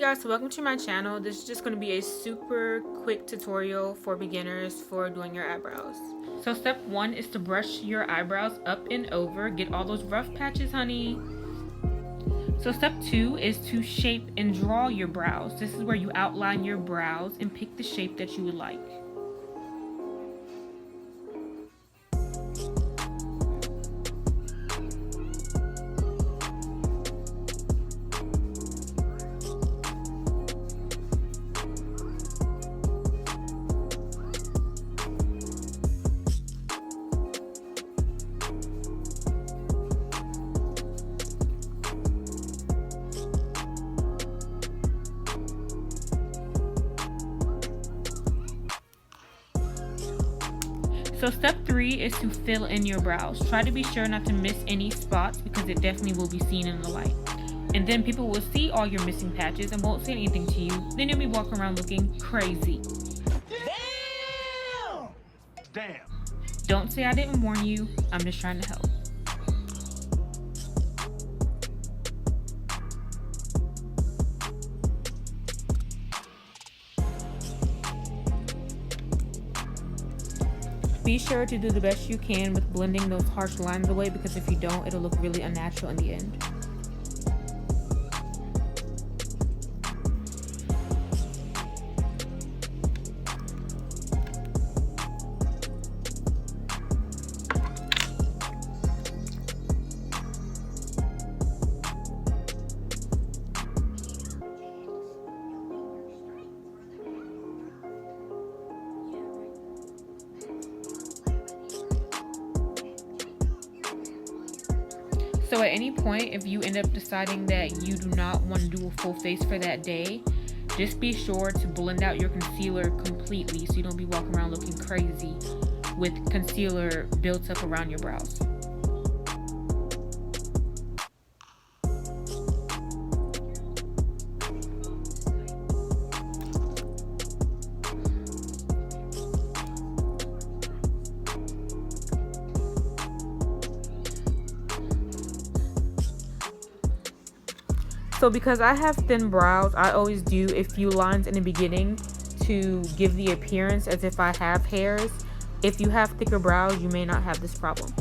guys, so welcome to my channel. This is just going to be a super quick tutorial for beginners for doing your eyebrows. So step 1 is to brush your eyebrows up and over. Get all those rough patches, honey. So step 2 is to shape and draw your brows. This is where you outline your brows and pick the shape that you would like. So step 3 is to fill in your brows. Try to be sure not to miss any spots because it definitely will be seen in the light. And then people will see all your missing patches and won't say anything to you. Then you'll be walking around looking crazy. Damn! Don't say I didn't warn you. I'm just trying to help. Be sure to do the best you can with blending those harsh lines away, because if you don't, it'll look really unnatural in the end. So at any point, if you end up deciding that you do not want to do a full face for that day, just be sure to blend out your concealer completely so you don't be walking around looking crazy with concealer built up around your brows. So because I have thin brows, I always do a few lines in the beginning to give the appearance as if I have hairs. If you have thicker brows, you may not have this problem.